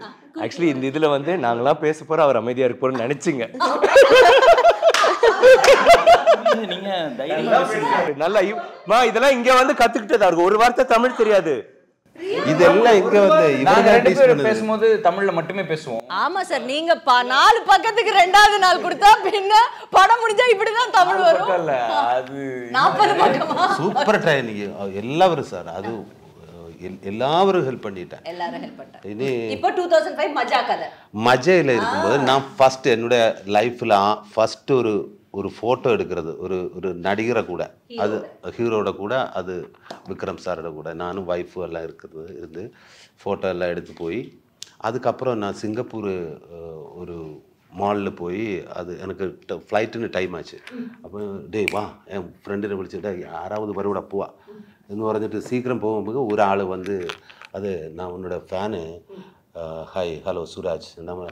ஆக்சுவலி இந்த இதில் வந்து நாங்களாம் பேச போகிறோம் அவர் அமைதியாக இருக்க போகிறோம்னு நினச்சிங்க நல்லா இதெல்லாம் இங்கே வந்து கற்றுக்கிட்டதா இருக்கும் ஒரு வார்த்தை தமிழ் தெரியாது இதெல்லாம் இங்க வந்து பேசும்போது தமிழ்ல மட்டுமே பேசுவோம். ஆமா சார் நீங்க 4 பக்கத்துக்கு 2வது நாள் கொடுத்தா பின்ன படம் முடிஞ்சா இப்படிதான் தமிழ் வரும். அது 40 பக்கமா சூப்பர் ட்ரைனிங் எல்லாரும் சார் அது எல்லாரும் ஹெல்ப் பண்ணிட்டேன். எல்லாரும் ஹெல்ப் பண்ணிட்டாங்க. இப்போ 2005 மஜா கதை மஜையில் இருக்கும்போது நான் ஃபர்ஸ்ட் என்னுடைய லைஃப்ல ஃபர்ஸ்ட் ஒரு ஃபோட்டோ எடுக்கிறது ஒரு நடிகரை கூட அது ஹீரோட கூட அது விக்ரம் சாரோட கூட நானும் ஒய்ஃபு எல்லாம் இருந்து ஃபோட்டோ எல்லாம் எடுத்து போய் அதுக்கப்புறம் நான் சிங்கப்பூர் ஒரு மாலில் போய் அது எனக்கு ஃப்ளைட்டுன்னு டைம் ஆச்சு. அப்போ டேய் வா என் ஃப்ரெண்டு விളിച്ചിട്ട് யாராவது வருவிட போவா എന്ന് പറഞ്ഞിട്ട് சீக்கிரம் போகும்போது ஒரு ஆள் வந்து அது நான் உன்னோட ஃபேனு ஹாய் ஹலோ சுராஜ் நம்ம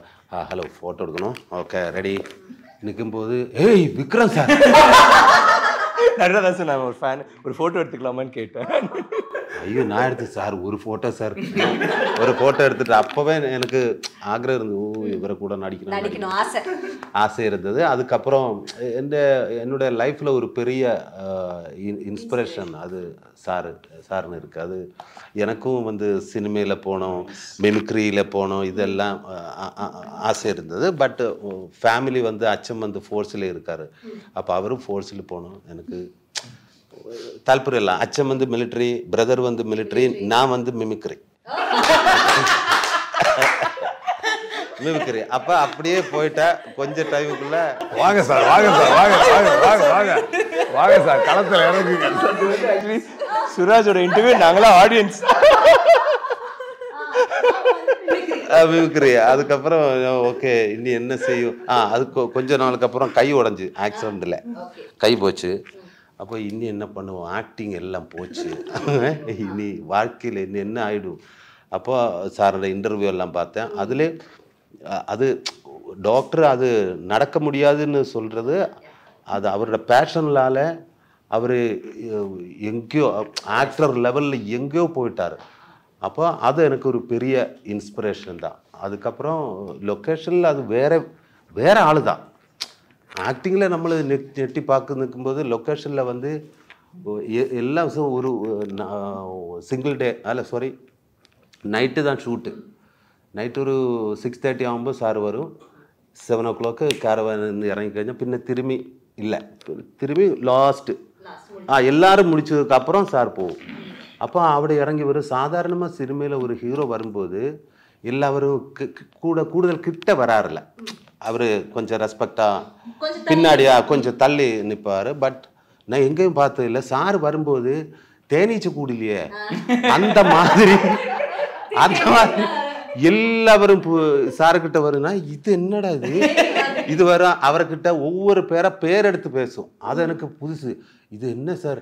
ஹலோ ஃபோட்டோ எடுக்கணும் ஓகே ரெடி நிற்கும்போது ஏய் விக்ரம் சார் நடராஜன் நான் ஒரு ஃபேன் ஒரு ஃபோட்டோ எடுத்துக்கலாமான்னு கேட்டேன். ஐயோ நான் எடுத்து சார் ஒரு ஃபோட்டோ சார் ஒரு ஃபோட்டோ எடுத்துட்டு அப்போவே எனக்கு ஆக்ரகம் இருந்தது இவரை கூட நடிக்கணும் ஆசை இருந்தது. அதுக்கப்புறம் என்னுடைய லைஃப்பில் ஒரு பெரிய இன்ஸ்பிரேஷன் அது சார்னு இருக்குது. அது எனக்கும் வந்து சினிமையில் போனோம் மிமிக்ரியில் போனோம் இதெல்லாம் ஆசை இருந்தது. பட் ஃபேமிலி வந்து அச்சம் வந்து ஃபோர்ஸில் இருக்கார். அப்போ அவரும் ஃபோர்ஸில் போனோம் எனக்கு தால்பரியம் இல்லை. அச்சம் வந்து மிலிட்ரி பிரதர் வந்து மிலிட்ரி நான் வந்து மிமிக்ரி அப்ப அப்படியே போயிட்டா கொஞ்சம் டைமுக்குள்ள வாங்க சார் களத்துல இறங்குங்க. சுராஜோட இன்டர்வியூ நாங்களாம் ஆடியன்ஸ் மிமிக்ரி. அதுக்கப்புறம் ஓகே இனி என்ன செய்யும் அதுக்கு கொஞ்ச நாளுக்கு அப்புறம் கை உடஞ்சி ஆக்சிடென்ட்ல கை போச்சு. அப்போ இன்னும் என்ன பண்ணுவோம் ஆக்டிங் எல்லாம் போச்சு இனி வாழ்க்கையில் இன்னும் என்ன ஆகிடும். அப்போ சாரோட இன்டர்வியூ எல்லாம் பார்த்தேன். அதில் அது டாக்டர் அது நடக்க முடியாதுன்னு சொல்கிறது அது அவரோட பேஷன்லால் அவர் எங்கேயோ ஆக்டர் லெவலில் எங்கேயோ போயிட்டார். அப்போ அது எனக்கு ஒரு பெரிய இன்ஸ்பிரேஷன் தான். அதுக்கப்புறம் லொக்கேஷனில் அது வேற ஆள் தான். ஆக்டிங்கில் நம்மளை நெட்டி பார்க்க நிற்கும்போது லொக்கேஷனில் வந்து எல்லா விஷயம் ஒரு சிங்கிள் டே நைட்டு தான் ஷூட்டு. நைட்டு ஒரு 6:30 ஆகும்போது சார் வரும். 7 o'clock கேரவான் இறங்கி കഴിഞ്ഞാൽ പിന്നെ திரும்பி லாஸ்ட்டு எல்லாரும் முடிச்சதுக்கப்புறம் சார் போகும். அப்போ அப்படி இறங்கி வரும். சாதாரணமாக சினிமையில் ஒரு ஹீரோ வரும்போது எல்லாரும் கூடுதல் கிட்ட வராருல அவர் கொஞ்சம் ரெஸ்பெக்டாக பின்னாடியா கொஞ்சம் தள்ளி நிற்பார். பட் நான் எங்கேயும் பார்த்தது இல்லை. சார் வரும்போது தேனீச்சை கூடலையே அந்த மாதிரி எல்லாரும் சாருக்கிட்ட வருன்னா இது என்னடா இது வரும். அவர்கிட்ட ஒவ்வொரு பேர் எடுத்து பேசும். அது எனக்கு புதுசு. இது என்ன சார்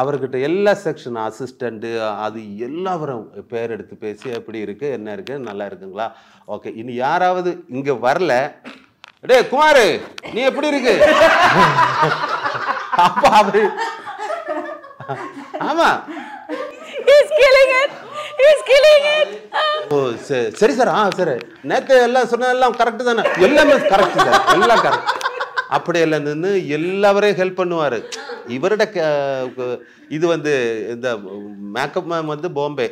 அவர்கிட்ட எல்லா செக்ஷன் அசிஸ்டண்ட்டு அது எல்லாரும் பேர் எடுத்து பேசி எப்படி இருக்கு என்ன இருக்கு நல்லா இருக்குங்களா ஓகே இனி யாராவது இங்க வரல டே குமார் நீ எப்படி இருக்கு அப்ப அவரு ஆமா சரி சார் சரி நேற்று எல்லாம் சொன்னதெல்லாம் கரெக்டு தானே எல்லாமே கரெக்ட் சார் எல்லாம் கரெக்ட் அப்படி எல்லாம் நின்று எல்லாரையும் ஹெல்ப் பண்ணுவார். இவரோட இது வந்து இந்த மேக்கப் மேம் வந்து பாம்பே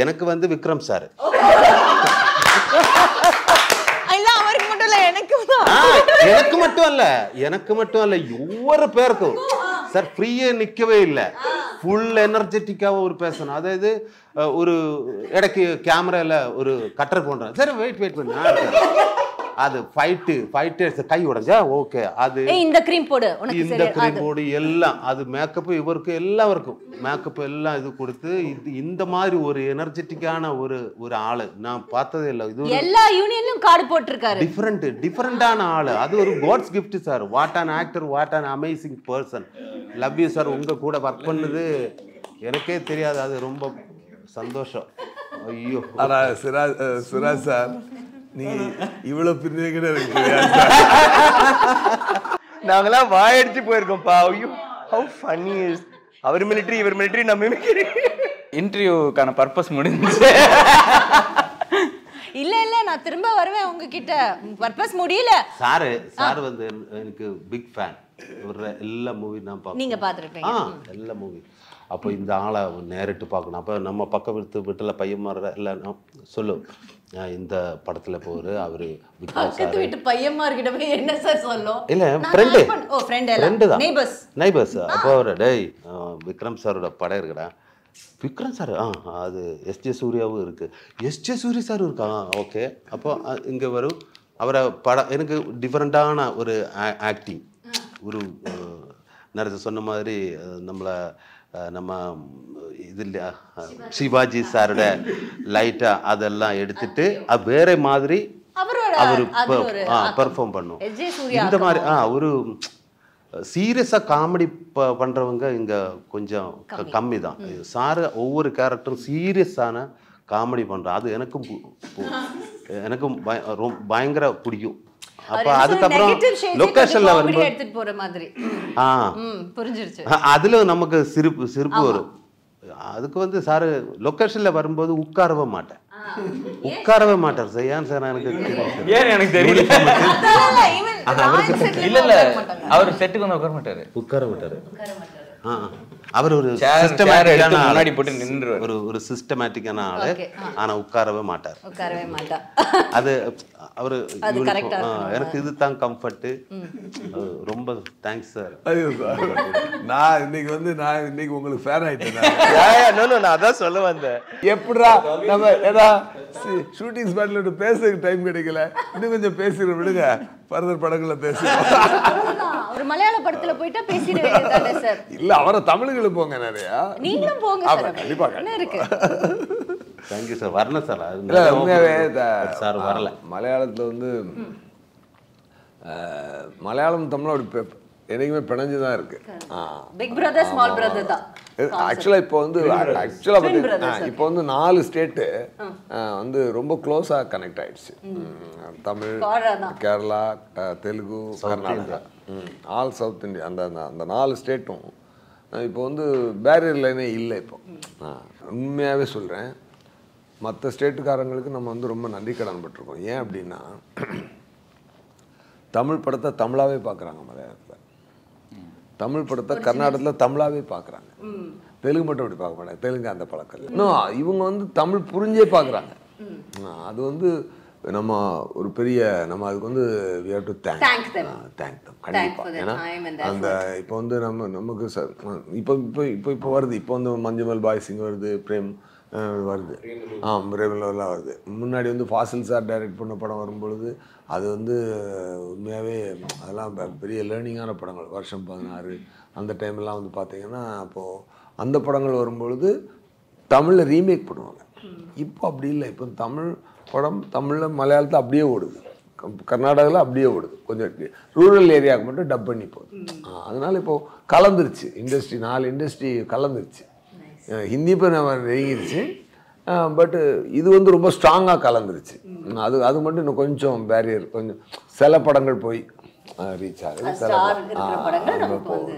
எனக்கு வந்து விக்ரம் சார் எனக்கு மட்டும் அல்ல ஒவ்வொரு பேருக்கும் சார் ஃப்ரீயே நிற்கவே இல்லை. ஃபுல் எனர்ஜெட்டிக்காக ஒரு பேசணும். அதாவது ஒரு இடைக்கு கேமராவில் ஒரு கட்டர் போடுறேன் சரி வெயிட் பண்ண அது ஃபைட்டர்ஸ் கை உடைஞ்சா ஓகே, அது இந்த க்ரீம் போடு உனக்கு இந்த க்ரீம் போடு எல்லாம் அது மேக்கப் இவருக்கு எல்லாருக்கும் மேக்கப் எல்லாம் இது கொடுத்து இந்த மாதிரி ஒரு எனர்ஜெட்டிக்கான ஒரு ஆளு நான் பார்த்ததே இல்லை. இது எல்லா யூனியன்லயும் கார்டு போட்டிருக்காரு. டிஃபரெண்டான ஆளு. அது ஒரு God's gift sir. What an actor, what an amazing person. Love you sir. உங்க கூட ஒர்க் பண்ணது எனக்கே தெரியாது, அது ரொம்ப சந்தோஷம். ஐயோ. ஆனா சுராஜ் சார் நீ இவ்வளவு பிரிஞ்சு நாங்களாம் வாயடிச்சு போயிருக்கோம்ப்பா. ஐயோ ஹவ் ஃபன்னி இஸ். அவர் மிலிட்டரி இவர் மிலிட்டரி நம்ம மிலிட்டரி. இன்டர்வியூக்கான பர்பஸ் முடிஞ்சிச்சு. இல்ல நான் திரும்ப வருவேன் உங்ககிட்ட. பர்பஸ் முடியல. சார் வந்து எனக்கு பிக் ஃபேன். எல்லா மூவி நான் பார்ப்பேன். நீங்க பார்த்துருப்பீங்க எல்லா மூவி. அப்போ இந்த ஆளை நேரிட்டு பார்க்கணும். அப்போ நம்ம பக்கத்து வீட்டில் பையன் மாதிரி எல்லாம் சொல்லும், இந்த படத்தில் போகிற அவர் பக்கத்து வீட்டு பையன்மார்கிட்ட போய் என்ன சார் சொல்லும்? இல்லை ஃப்ரெண்டு தான், நைபர்ஸ். அப்போ அவர் டேய் விக்ரம் சாரோட படம் இருக்குடா. விக்ரம் சார் அது எஸ்ஜே சூர்யாவும் இருக்குது. எஸ்ஜே சூர்யா சார் இருக்கா? ஓகே. அப்போ இங்கே வரும் அவரை படம். எனக்கு டிஃப்ரெண்ட்டான ஒரு ஆக்டிங். ஒரு நிறைய சொன்ன மாதிரி நம்ம இது இல்லையா சிவாஜி சாரோட லைட்டா அதெல்லாம் எடுத்துட்டு வேற மாதிரி அவர் பெர்ஃபார்ம் பண்ணும். இந்த மாதிரி ஒரு சீரியஸா காமெடி பண்றவங்க இங்க கொஞ்சம் கம்மி தான். சார் ஒவ்வொரு கேரக்டரும் சீரியஸான காமெடி பண்ற அது எனக்கும் பயங்கர பிடிக்கும். அப்ப அதுக்கப்புறம் லொகேஷன்ல வரும்போது எடுத்துட்டு போற மாதிரி புரிஞ்சிருச்சு. அதுல நமக்கு சிரிப்பு வரும். அதுக்கு வந்து சார் லொகேஷன்ல வரும்போது உட்காரவே மாட்டார் சார். ஏன் சார் எனக்கு தெரியல. இல்ல அவர் செட்டுக்கு வந்து உட்கார மாட்டாரு. அவர் ஒரு முன்னாடி போட்டு நின்று ஒரு சிஸ்டமேட்டிக்கான ஆளு. ஆனா உட்காரவே மாட்டார். அது அவரு எனக்கு இதுதான் கம்ஃபர்ட். ரொம்ப தேங்க்ஸ் சார். ஐயோ சார், நான் இன்னைக்கு உங்களுக்கு ஃபேன் ஆயிட்டேன். நான் அதான் சொல்ல வந்தேன். எப்படா நம்ம ஏதா ஷூட்டிங் ஸ்பாட்ல பேசுறதுக்கு டைம் கிடைக்கல, இன்னும் கொஞ்சம் பேசுகிற விடுங்க, ஃபர்தர் படங்களை பேசுவோம். ஒரு மலையாள படத்துல போயிட்டா பேசிடுவேன் சார். இல்ல அவரை தமிழுக்கு போங்க, நிறையா நீங்களும் போங்க சார். கண்டிப்பா என்ன இருக்கு. Thank you sir. வரணும் சார். உண்மையாவே சார் வரல. மலையாளத்துல வந்து மலையாளம் தமிழோட என்னைக்குமே பிணைஞ்சுதான் இருக்கு. பிக் பிரதர் ஸ்மால் பிரதர் தான். ஆக்சுவலா இப்போ வந்து இப்போ வந்து 4 ஸ்டேட்டு வந்து ரொம்ப க்ளோஸா கனெக்ட் ஆயிடுச்சு. Tamil, Kerala, Telugu, Karnataka, all south India, அந்த 4 ஸ்டேட்டும் இப்போ வந்து பேரியர் லைனே இல்லை. இப்போ உண்மையாகவே சொல்கிறேன், மற்ற ஸ்டேட்டுக்காரங்களுக்கு நம்ம வந்து ரொம்ப நன்றி கடன் பட்டிருக்கோம். ஏன் அப்படின்னா தமிழ் படத்தை தமிழாவே பார்க்குறாங்க, மலையாளத்தில் தமிழ் படத்தை கர்நாடகத்தில் தமிழாவே பார்க்குறாங்க. தெலுங்கு மட்டும் அப்படி பார்க்க மாட்டாங்க. தெலுங்கு அந்த பழக்கம் இன்னும் இவங்க வந்து தமிழ் புரிஞ்சே பார்க்குறாங்க. அது வந்து நம்ம ஒரு பெரிய நம்ம அதுக்கு வந்து we have to thank them கண்டிப்பா. ஏன்னா அந்த இப்போ வந்து நமக்கு இப்போ வருது. இப்போ வந்து மஞ்சுமல் பாய்ஸ் இங்கே வருது, பிரேம் வருது, பிரேம்லாம் வருது. முன்னாடி வந்து ஃபாசில் சார் டைரக்ட் பண்ண படம் வரும்பொழுது அது வந்து உண்மையாகவே அதெல்லாம் பெரிய லேர்னிங்கான படங்கள். வருஷம் 16 அந்த டைம்லாம் வந்து பார்த்தீங்கன்னா அப்போது அந்த படங்கள் வரும்பொழுது தமிழில் ரீமேக் பண்ணுவாங்க. இப்போ அப்படி இல்லை. இப்போ தமிழ் படம் தமிழில் மலையாளத்தில் அப்படியே ஓடுது, கர்நாடகாவில் அப்படியே ஓடுது. கொஞ்சம் ரூரல் ஏரியாவுக்கு மட்டும் டப் பண்ணி போகுது. அதனால் இப்போது கலந்துருச்சு இண்டஸ்ட்ரி. 4 இண்டஸ்ட்ரி கலந்துருச்சு. ஹிந்தி இப்போ நம்ம நெருங்கிருச்சு. பட்டு இது வந்து ரொம்ப ஸ்ட்ராங்காக கலந்துருச்சு. அது மட்டும் இன்னும் கொஞ்சம் பேரியர், கொஞ்சம் சில படங்கள் போய் ரீச் ஆகுது, சில படங்கள் போகுது.